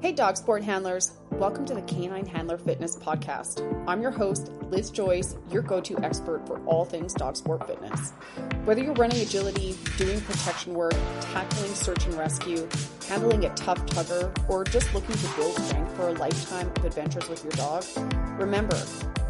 Hey dog sport handlers, welcome to the Canine Handler Fitness podcast. I'm your host, Liz Joyce, your go-to expert for all things dog sport fitness. Whether you're running agility, doing protection work, tackling search and rescue, handling a tough tugger, or just looking to build strength for a lifetime of adventures with your dog, remember,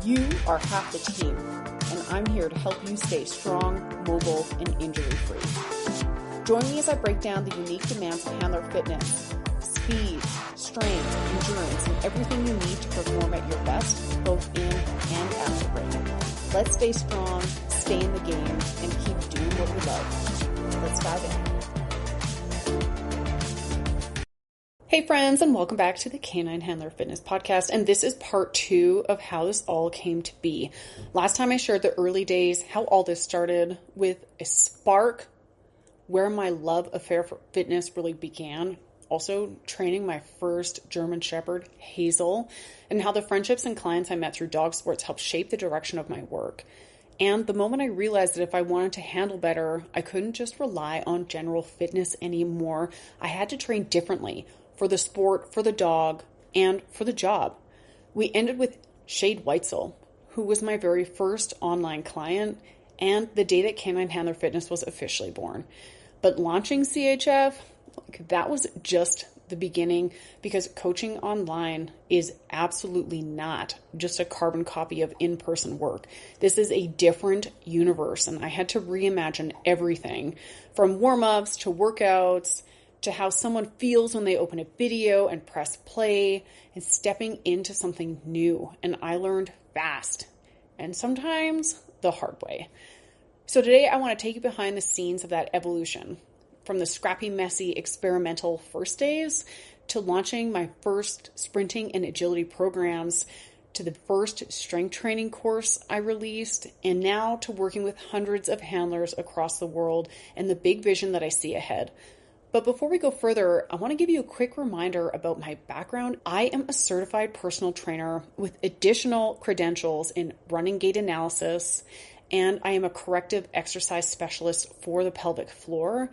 you are half the team, and I'm here to help you stay strong, mobile, and injury-free. Join me as I break down the unique demands of handler fitness, speed, strength, endurance, and everything you need to perform at your best, both in and after break. Let's stay strong, stay in the game, and keep doing what we love. Let's dive in. Hey friends, and welcome back to the Canine Handler Fitness podcast. And this is part 2 of how this all came to be. Last time I shared the early days, how all this started with a spark, where my love affair for fitness really began. Also training my first German Shepherd, Hazel, and how the friendships and clients I met through dog sports helped shape the direction of my work. And the moment I realized that if I wanted to handle better, I couldn't just rely on general fitness anymore. I had to train differently for the sport, for the dog, and for the job. We ended with Shade Weitzel, who was my very first online client, and the day that Canine Handler Fitness was officially born. But launching CHF, that was just the beginning, because coaching online is absolutely not just a carbon copy of in-person work. This is a different universe, and I had to reimagine everything from warm-ups to workouts to how someone feels when they open a video and press play and stepping into something new. And I learned fast and sometimes the hard way. So today I want to take you behind the scenes of that evolution. From the scrappy, messy, experimental first days to launching my first sprinting and agility programs, to the first strength training course I released, and now to working with hundreds of handlers across the world and the big vision that I see ahead. But before we go further, I want to give you a quick reminder about my background. I am a certified personal trainer with additional credentials in running gait analysis, and I am a corrective exercise specialist for the pelvic floor.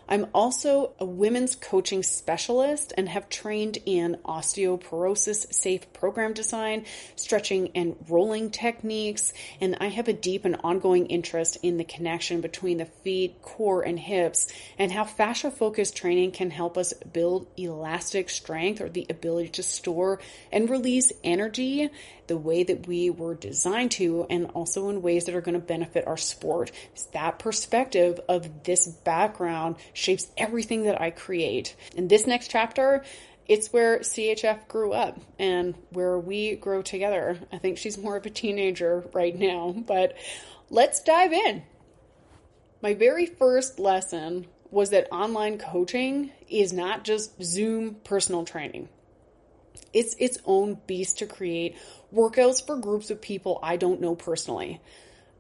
I'm also a women's coaching specialist and have trained in osteoporosis safe program design, stretching and rolling techniques, and I have a deep and ongoing interest in the connection between the feet, core, and hips, and how fascia-focused training can help us build elastic strength, or the ability to store and release energy the way that we were designed to, and also in ways that are going to benefit our sport. It's that perspective of this background shapes everything that I create. In this next chapter, it's where CHF grew up and where we grow together. I think she's more of a teenager right now, but let's dive in. My very first lesson was that online coaching is not just Zoom personal training. It's its own beast to create workouts for groups of people I don't know personally.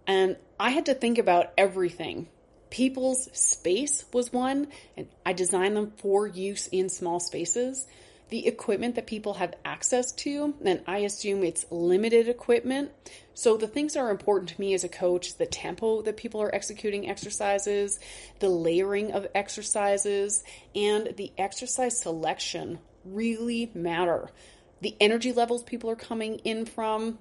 And I had to think about everything. People's space was one, and I designed them for use in small spaces. The equipment that people have access to, and I assume it's limited equipment. So the things that are important to me as a coach, the tempo that people are executing exercises, the layering of exercises, and the exercise selection really matter. The energy levels people are coming in from,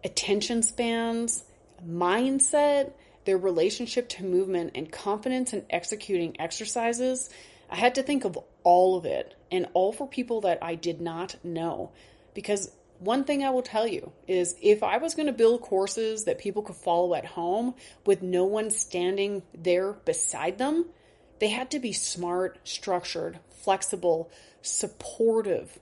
attention spans, mindset, their relationship to movement, and confidence in executing exercises. I had to think of all of it, and all for people that I did not know. Because one thing I will tell you is, if I was going to build courses that people could follow at home with no one standing there beside them, they had to be smart, structured, flexible, supportive,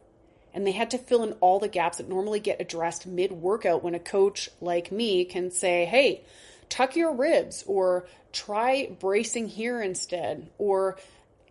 and they had to fill in all the gaps that normally get addressed mid-workout when a coach like me can say, hey, tuck your ribs, or try bracing here instead, or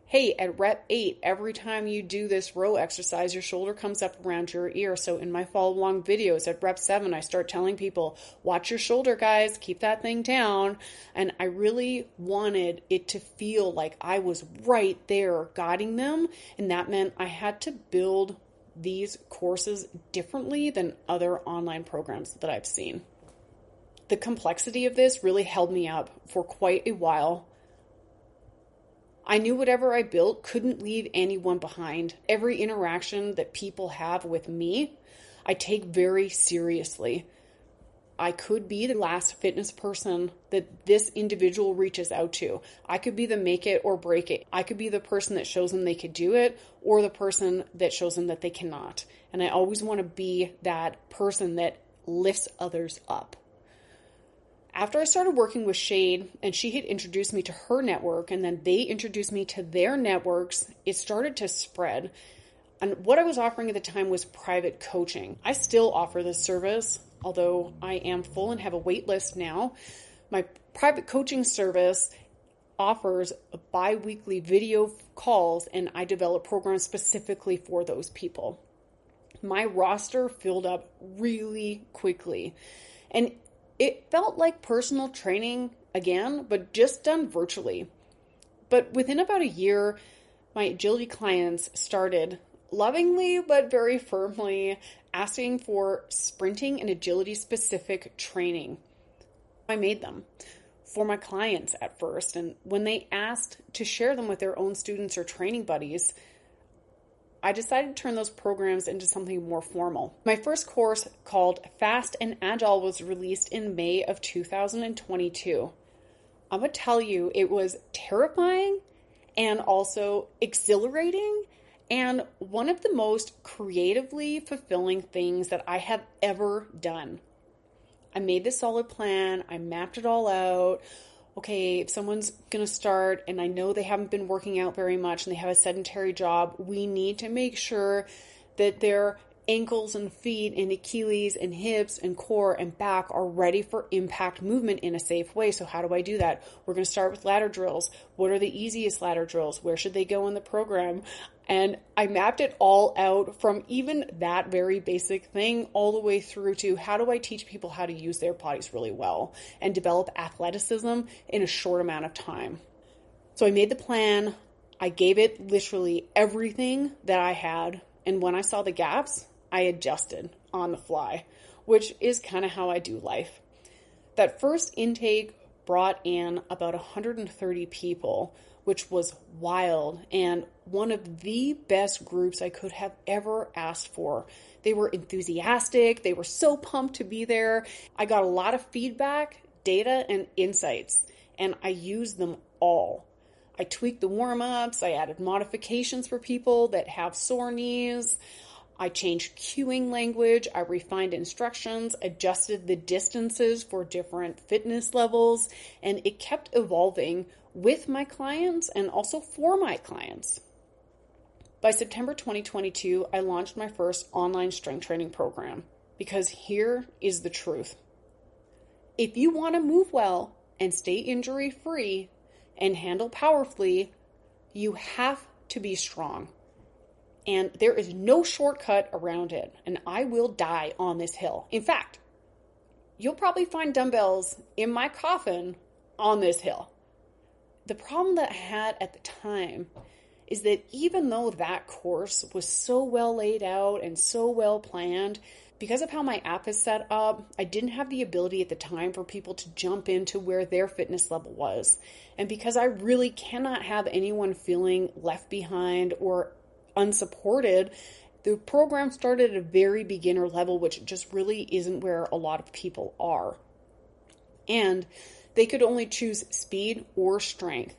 hey, at rep 8, every time you do this row exercise, your shoulder comes up around your ear. So in my follow along videos at rep 7, I start telling people, watch your shoulder, guys, keep that thing down. And I really wanted it to feel like I was right there guiding them. And that meant I had to build these courses differently than other online programs that I've seen. The complexity of this really held me up for quite a while. I knew whatever I built couldn't leave anyone behind. Every interaction that people have with me, I take very seriously. I could be the last fitness person that this individual reaches out to. I could be the make it or break it. I could be the person that shows them they could do it, or the person that shows them that they cannot. And I always want to be that person that lifts others up. After I started working with Shade, and she had introduced me to her network, and then they introduced me to their networks, it started to spread. And what I was offering at the time was private coaching. I still offer this service, although I am full and have a wait list now. My private coaching service offers bi-weekly video calls, and I develop programs specifically for those people. My roster filled up really quickly, and it felt like personal training again, but just done virtually. But within about a year, my agility clients started lovingly but very firmly asking for sprinting and agility specific training. I made them for my clients at first, and when they asked to share them with their own students or training buddies, I decided to turn those programs into something more formal. My first course, called Fast and Agile, was released in May of 2022. I'm going to tell you, it was terrifying and also exhilarating, and one of the most creatively fulfilling things that I have ever done. I made this solid plan. I mapped it all out. Okay, if someone's going to start and I know they haven't been working out very much and they have a sedentary job, we need to make sure that their ankles and feet and Achilles and hips and core and back are ready for impact movement in a safe way. So how do I do that? We're going to start with ladder drills. What are the easiest ladder drills? Where should they go in the program? And I mapped it all out, from even that very basic thing all the way through to how do I teach people how to use their bodies really well and develop athleticism in a short amount of time. So I made the plan. I gave it literally everything that I had. And when I saw the gaps, I adjusted on the fly, which is kind of how I do life. That first intake brought in about 130 people, which was wild and one of the best groups I could have ever asked for. They were enthusiastic. They were so pumped to be there. I got a lot of feedback, data, and insights, and I used them all. I tweaked the warm-ups. I added modifications for people that have sore knees. I changed cueing language. I refined instructions, adjusted the distances for different fitness levels, and it kept evolving with my clients and also for my clients. By September 2022, I launched my first online strength training program, because here is the truth. If you want to move well and stay injury-free and handle powerfully, you have to be strong. And there is no shortcut around it, and I will die on this hill. In fact, you'll probably find dumbbells in my coffin on this hill. The problem that I had at the time is that even though that course was so well laid out and so well planned, because of how my app is set up, I didn't have the ability at the time for people to jump into where their fitness level was. And because I really cannot have anyone feeling left behind or unsupported, the program started at a very beginner level, which just really isn't where a lot of people are. And they could only choose speed or strength.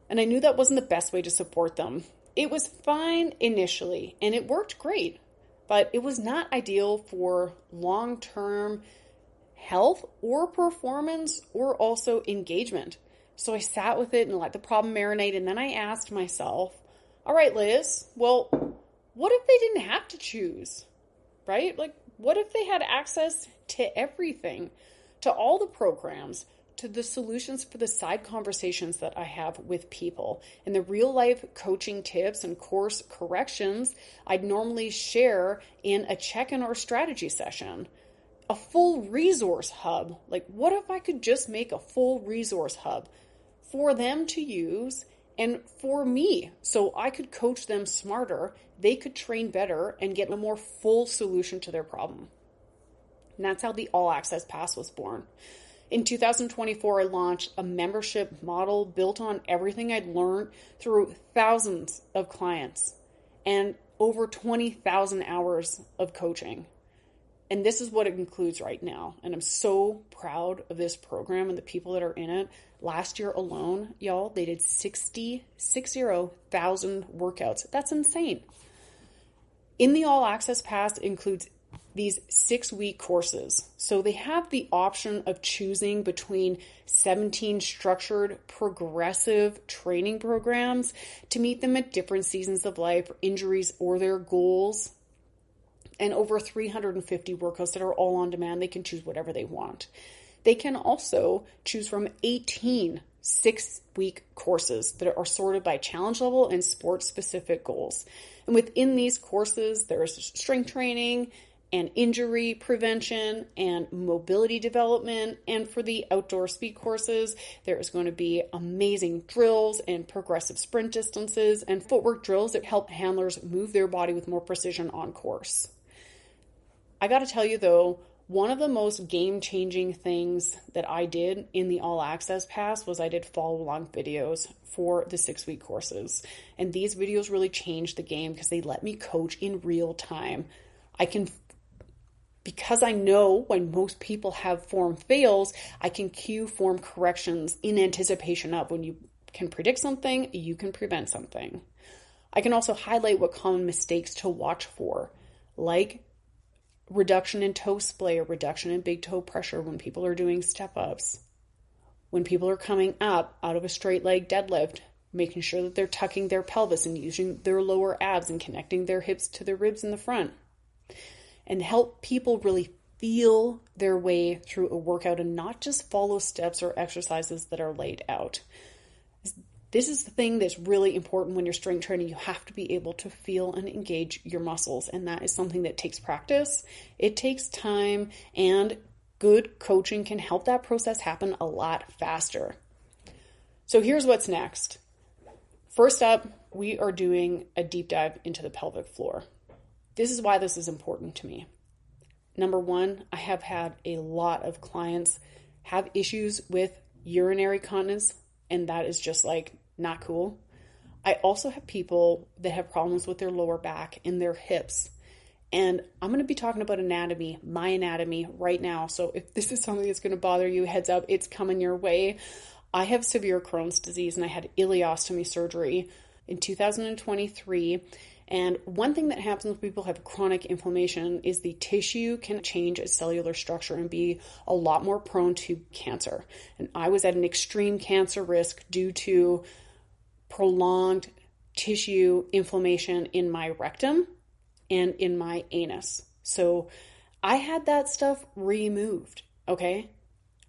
And I knew that wasn't the best way to support them. It was fine initially, and it worked great, but it was not ideal for long-term health or performance or also engagement. So I sat with it and let the problem marinate, and then I asked myself, all right, Liz, well, what if they didn't have to choose, right? Like, what if they had access to everything, to all the programs, to the solutions for the side conversations that I have with people, and the real life coaching tips and course corrections I'd normally share in a check-in or strategy session? A full resource hub. Like, what if I could just make a full resource hub for them to use and for me, so I could coach them smarter, they could train better, and get a more full solution to their problem? And that's how the All Access Pass was born. In 2024, I launched a membership model built on everything I'd learned through thousands of clients and over 20,000 hours of coaching. And this is what it includes right now. And I'm so proud of this program and the people that are in it. Last year alone, y'all, they did 60,000 workouts. That's insane. In the All Access Pass includes these 6-week courses. So they have the option of choosing between 17 structured, progressive training programs to meet them at different seasons of life, injuries, or their goals. And over 350 workouts that are all on demand. They can choose whatever they want. They can also choose from 18 6-week courses that are sorted by challenge level and sport-specific goals. And within these courses, there's strength training and injury prevention and mobility development. And for the outdoor speed courses, there is going to be amazing drills and progressive sprint distances and footwork drills that help handlers move their body with more precision on course. I got to tell you though, one of the most game-changing things that I did in the All Access Pass was I did follow-along videos for the 6-week courses. And these videos really changed the game because they let me coach in real time. Because I know when most people have form fails, I can cue form corrections in anticipation of. When you can predict something, you can prevent something. I can also highlight what common mistakes to watch for, like reduction in toe splay or reduction in big toe pressure when people are doing step-ups. When people are coming up out of a straight leg deadlift, making sure that they're tucking their pelvis and using their lower abs and connecting their hips to their ribs in the front. And help people really feel their way through a workout and not just follow steps or exercises that are laid out. This is the thing that's really important when you're strength training. You have to be able to feel and engage your muscles. And that is something that takes practice. It takes time, and good coaching can help that process happen a lot faster. So here's what's next. First up, we are doing a deep dive into the pelvic floor. This is why this is important to me. Number one, I have had a lot of clients have issues with urinary continence, and that is just like not cool. I also have people that have problems with their lower back and their hips. And I'm going to be talking about anatomy, my anatomy right now. So if this is something that's going to bother you, heads up, it's coming your way. I have severe Crohn's disease and I had ileostomy surgery in 2023. And one thing that happens when people have chronic inflammation is the tissue can change its cellular structure and be a lot more prone to cancer. And I was at an extreme cancer risk due to prolonged tissue inflammation in my rectum and in my anus. So I had that stuff removed, okay,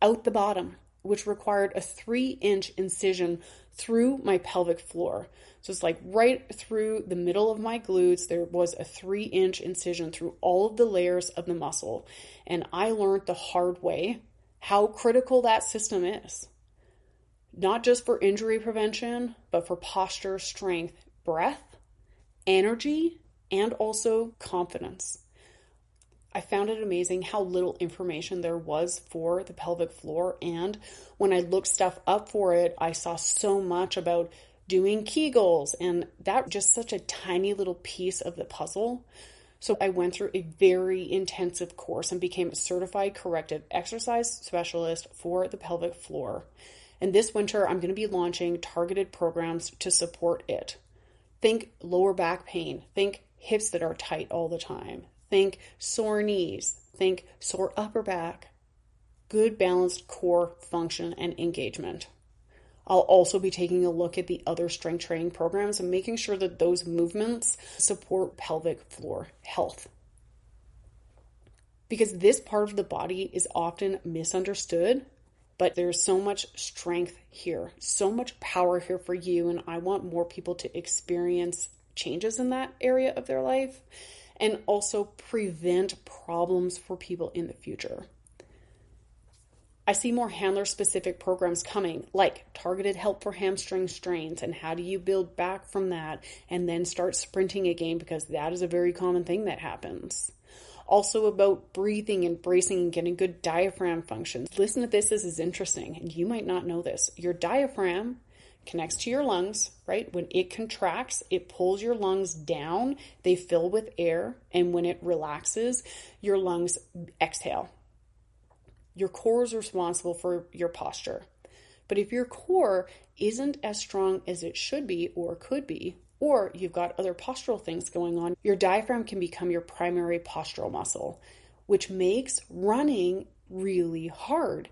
out the bottom, which required a 3-inch incision through my pelvic floor. So it's like right through the middle of my glutes, there was a 3-inch incision through all of the layers of the muscle. And I learned the hard way how critical that system is. Not just for injury prevention, but for posture, strength, breath, energy, and also confidence. I found it amazing how little information there was for the pelvic floor. And when I looked stuff up for it, I saw so much about doing Kegels, and that just such a tiny little piece of the puzzle. So I went through a very intensive course and became a certified corrective exercise specialist for the pelvic floor. And this winter, I'm going to be launching targeted programs to support it. Think lower back pain. Think hips that are tight all the time. Think sore knees. Think sore upper back. Good balanced core function and engagement. I'll also be taking a look at the other strength training programs and making sure that those movements support pelvic floor health. Because this part of the body is often misunderstood, but there's so much strength here, so much power here for you, and I want more people to experience changes in that area of their life and also prevent problems for people in the future. I see more handler-specific programs coming, like targeted help for hamstring strains and how do you build back from that and then start sprinting again, because that is a very common thing that happens. Also about breathing and bracing and getting good diaphragm function. Listen to this is interesting, and you might not know this. Your diaphragm connects to your lungs, right? When it contracts, it pulls your lungs down, they fill with air, and when it relaxes, your lungs exhale. Your core is responsible for your posture. But if your core isn't as strong as it should be or could be, or you've got other postural things going on, your diaphragm can become your primary postural muscle, which makes running really hard.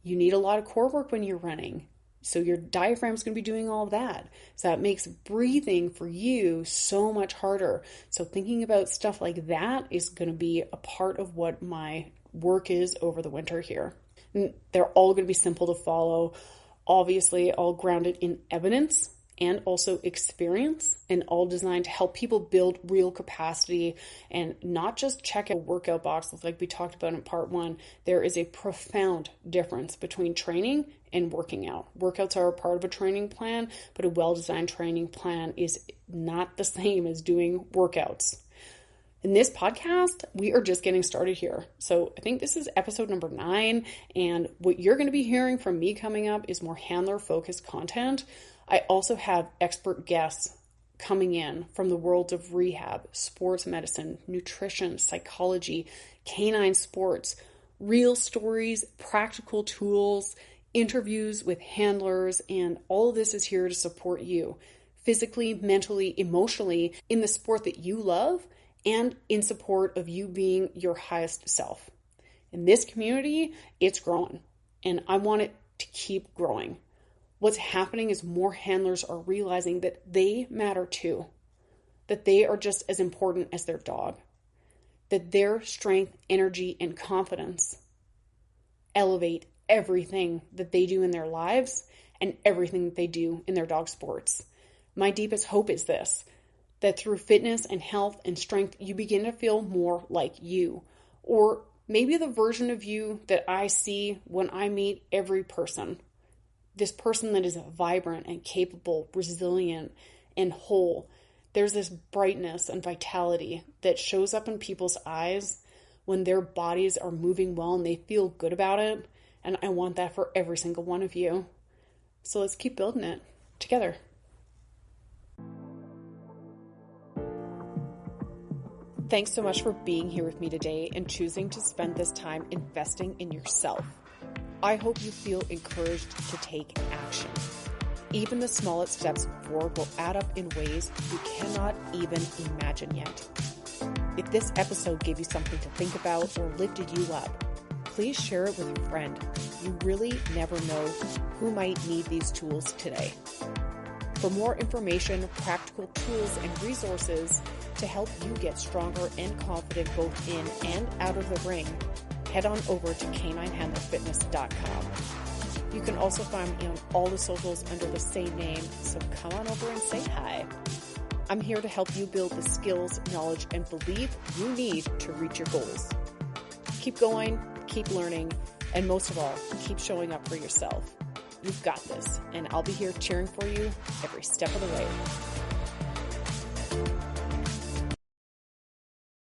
You need a lot of core work when you're running. So your diaphragm's going to be doing all of that. So that makes breathing for you so much harder. So thinking about stuff like that is going to be a part of what my work is over the winter here. And they're all going to be simple to follow, obviously all grounded in evidence and also experience, and all designed to help people build real capacity and not just check a workout box like we talked about in part 1. There is a profound difference between training and working out. Workouts are a part of a training plan, but a well-designed training plan is not the same as doing workouts. In this podcast, we are just getting started here. So I think this is episode number 9, and what you're going to be hearing from me coming up is more handler-focused content. I also have expert guests coming in from the worlds of rehab, sports medicine, nutrition, psychology, canine sports, real stories, practical tools, interviews with handlers, and all of this is here to support you physically, mentally, emotionally in the sport that you love and in support of you being your highest self. In this community, it's growing, and I want it to keep growing. What's happening is more handlers are realizing that they matter too, that they are just as important as their dog, that their strength, energy, and confidence elevate everything that they do in their lives and everything that they do in their dog sports. My deepest hope is this, that through fitness and health and strength, you begin to feel more like you, or maybe the version of you that I see when I meet every person. This person that is vibrant and capable, resilient and whole. There's this brightness and vitality that shows up in people's eyes when their bodies are moving well and they feel good about it. And I want that for every single one of you. So let's keep building it together. Thanks so much for being here with me today and choosing to spend this time investing in yourself. I hope you feel encouraged to take action. Even the smallest steps forward will add up in ways you cannot even imagine yet. If this episode gave you something to think about or lifted you up, please share it with a friend. You really never know who might need these tools today. For more information, practical tools, and resources to help you get stronger and confident both in and out of the ring, head on over to caninehandlerfitness.com. You can also find me on all the socials under the same name, so come on over and say hi. I'm here to help you build the skills, knowledge, and belief you need to reach your goals. Keep going, keep learning, and most of all, keep showing up for yourself. You've got this, and I'll be here cheering for you every step of the way.